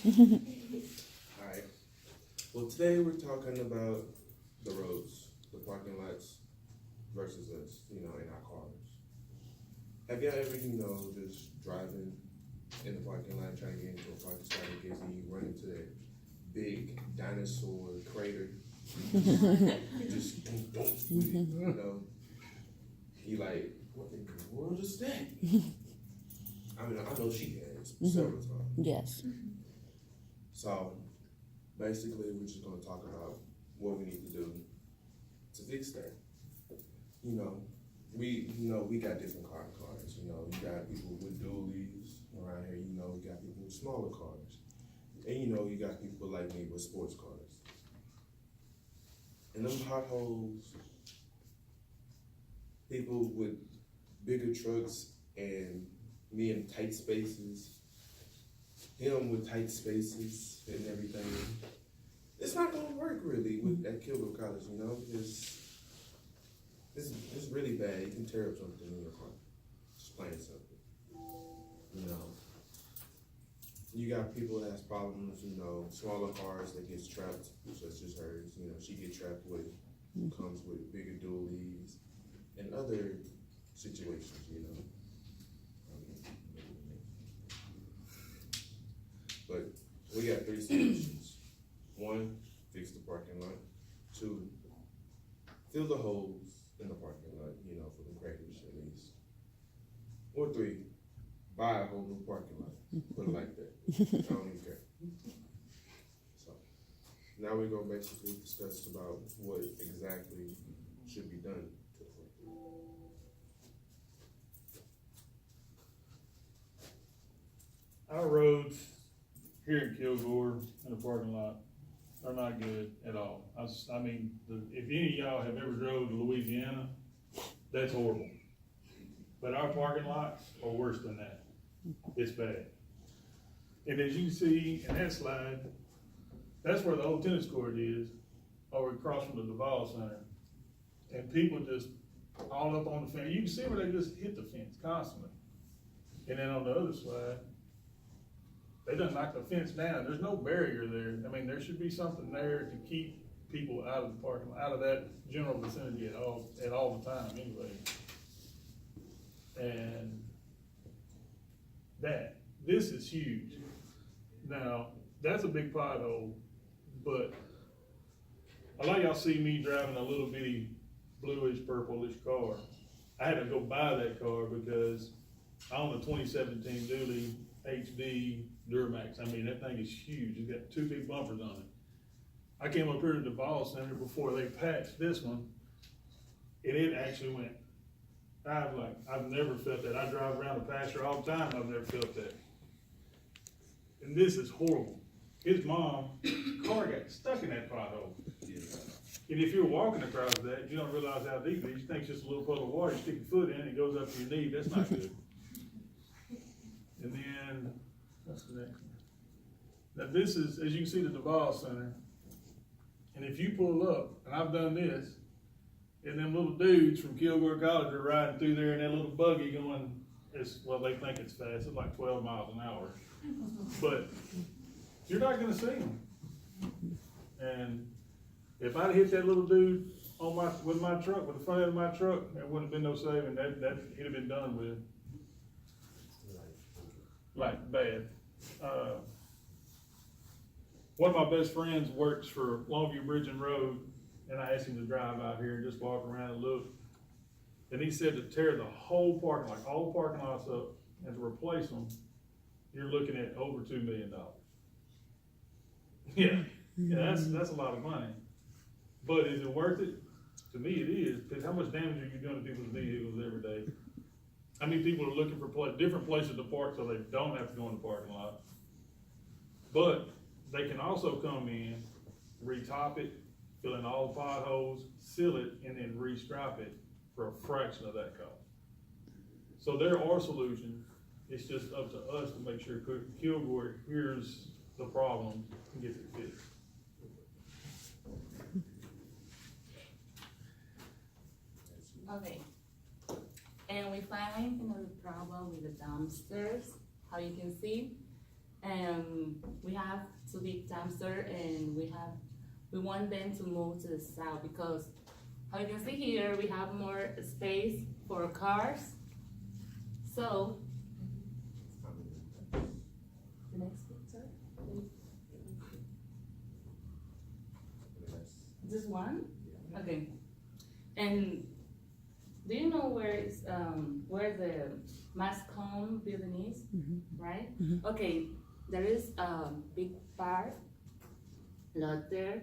Alright. Well, today we're talking about the roads, the parking lots versus us, in our cars. Have y'all ever, just driving in the parking lot trying to get into a parking spot and you run into that big dinosaur crater? You just he like, what in the world is that? I know she has several times. Yes. So basically, we're just going to talk about what we need to do to fix that. We got different cars. You got people with dualies around here. We got people with smaller cars, and you got people like me with sports cars. And them potholes, people with bigger trucks and me in tight spaces, him with tight spaces and everything. It's not gonna work really at Kilgore College, because it's really bad. You can tear up something in your car, just plain simple. You got people that has problems, smaller cars that gets trapped, such as hers. She get trapped with, comes with bigger dualies and other situations, But we got 3 solutions. 1, fix the parking lot. 2, fill the holes in the parking lot, for the craters at least. Or 3, buy a whole new parking lot. Put it like that. I don't even care. So now we're gonna basically discuss about what exactly should be done to the parking lot. Our roads here in Kilgore in the parking lot are not good at all. If any of y'all have ever drove to Louisiana, that's horrible. But our parking lots are worse than that. It's bad. And as you can see in that slide, that's where the old tennis court is, over across from the Duval Center. And people just all up on the fence. You can see where they just hit the fence constantly. And then on the other slide, they done knocked the fence down. There's no barrier there. There should be something there to keep people out of the parking lot, out of that general vicinity at all the time anyway. And this is huge. Now, that's a big pothole, but a lot of y'all see me driving a little bitty bluish, purplish car. I had to go buy that car because I own a 2017 Dually HD Duramax. That thing is huge. It's got 2 big bumpers on it. I came up here to the Duval Center before they patched this one, and it actually went. I've never felt that. I drive around the pasture all the time. I've never felt that. And this is horrible. His mom's car got stuck in that pothole. And if you're walking across that, you don't realize how deep it is. You think it's just a little puddle of water. You stick your foot in, it goes up to your knee. That's not good. And then, what's the next one? Now this is, as you can see, the Duval Center. And if you pull up, and I've done this, and them little dudes from Kilgore College are riding through there in that little buggy going, they think it's fast. It's like 12 miles an hour. But you're not gonna see them. And if I'd hit that little dude with my truck, with the front end of my truck, there wouldn't have been no saving. He'd have been done with. Like bad. One of my best friends works for Longview Bridge and Road, and I asked him to drive out here and just walk around and look. And he said to tear the whole parking lot, all the parking lots up, and to replace them, you're looking at over $2 million. Yeah, that's a lot of money. But is it worth it? To me, it is, because how much damage are you doing to people's vehicles every day? How many people are looking for different places to park so they don't have to go in the parking lot? But they can also come in, retop it, fill in all the potholes, seal it, and then restripe it for a fraction of that cost. So there are solutions. It's just up to us to make sure Kilgore hears the problem and gets it fixed. Okay. And we find the problem with the dumpsters. How you can see, And we have two big dumpster, and we want them to move to the south because how you can see here, we have more space for cars. So, the next picture, this one? Okay. And do you know where the Mascom building is, right? Okay, there is a big park lot there,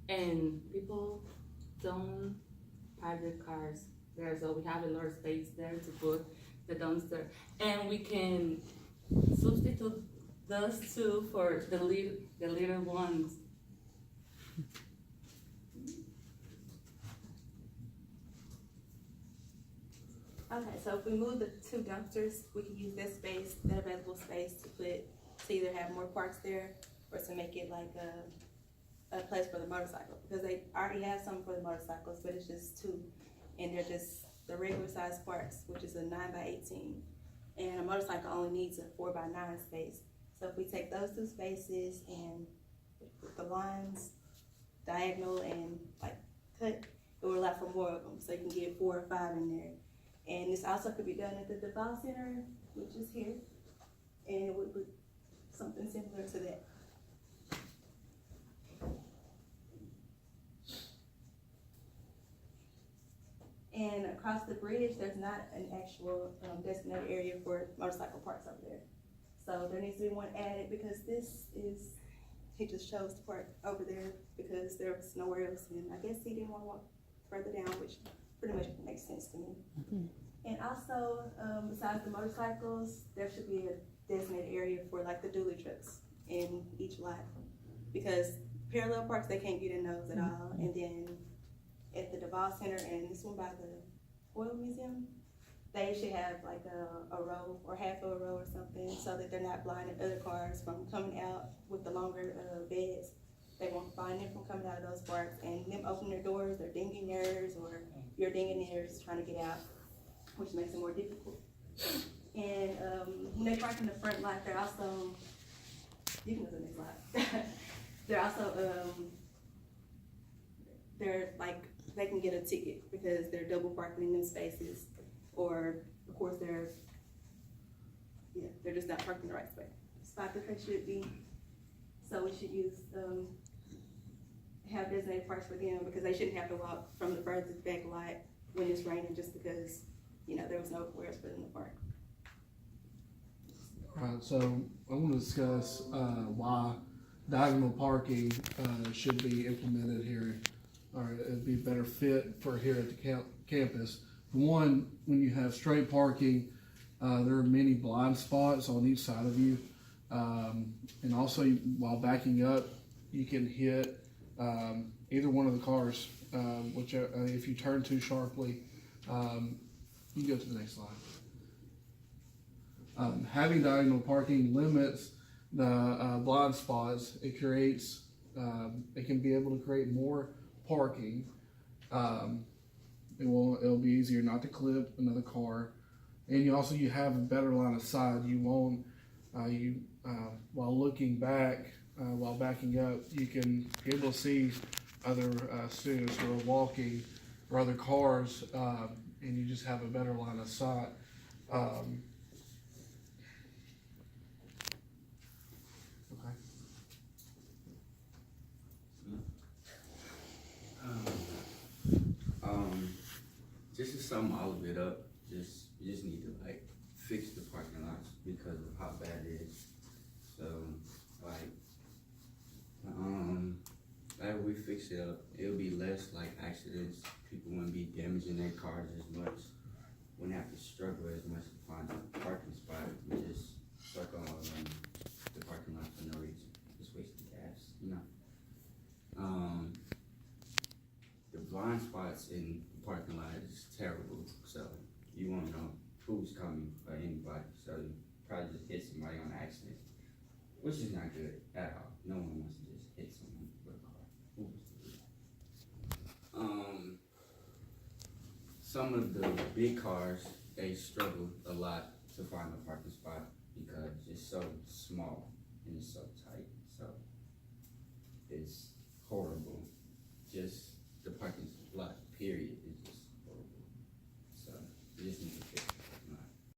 and people don't park their cars there, so we have a lot of space there to put the dumpster, and we can substitute those two for the little ones. Okay, so if we move the two dumpsters, we can use that space, that available space to either have more parks there or to make it like a place for the motorcycle. Because they already have some for the motorcycles, but it's just two. And they're just the regular size parks, which is a 9x18. And a motorcycle only needs a 4x9 space. So if we take those two spaces and put the lines diagonal and like cut, it will allow for more of them. So you can get 4 or 5 in there. And this also could be done at the DeVal Center, which is here, and it would be something similar to that. And across the bridge, there's not an actual designated area for motorcycle parks over there. So there needs to be one added because he just chose to park over there because there was nowhere else. And I guess he didn't want to walk further down, which pretty much makes sense to me. And also, besides the motorcycles, there should be a designated area for like the dually trucks in each lot. Because parallel parks, they can't get in those at all. And then at the DeVal Center and this one by the Oil Museum, they should have like a row or half of a row or something so that they're not blinding other cars from coming out with the longer beds. They won't blind them from coming out of those parks and them opening their doors, they're dinging theirs or you're dinging theirs trying to get out, which makes it more difficult. And when they park in the front lot, they're also, you can go to the next slide. They're also, they're like, they can get a ticket because they're double parking in them spaces, or of course they're just not parking the right spot that they should be. So we should use, have designated parks for them because they shouldn't have to walk from the furthest back lot when it's raining just because, there was nowhere else for them to park. Alright, so I want to discuss why diagonal parking should be implemented here, or it'd be a better fit for here at the campus. One, when you have straight parking, there are many blind spots on each side of you, and also while backing up, you can hit either one of the cars, which if you turn too sharply, you can go to the next slide. Having diagonal parking limits the blind spots. It creates, it can be able to create more parking. It'll be easier not to clip another car, and you have a better line of sight. You won't, while looking back, while backing up, you can be able to see other students who are walking or other cars, and you just have a better line of sight. Just to sum all of it up, you just need to fix the parking lots because of how bad it is. So we fix it up, it'll be less accidents. People wouldn't be damaging their cars as much. Wouldn't have to struggle as much to find a parking spot. We just circle around the parking lot for no reason. Just wasting gas, The blind spots in the parking lot is terrible, so you won't know who's coming or anybody, so you probably just hit somebody on accident, which is not good at all. No one wants to just hit someone with a car. Who wants to do that? Some of the big cars, they struggle a lot to find a parking spot because it's so small. and it's so tight, so it's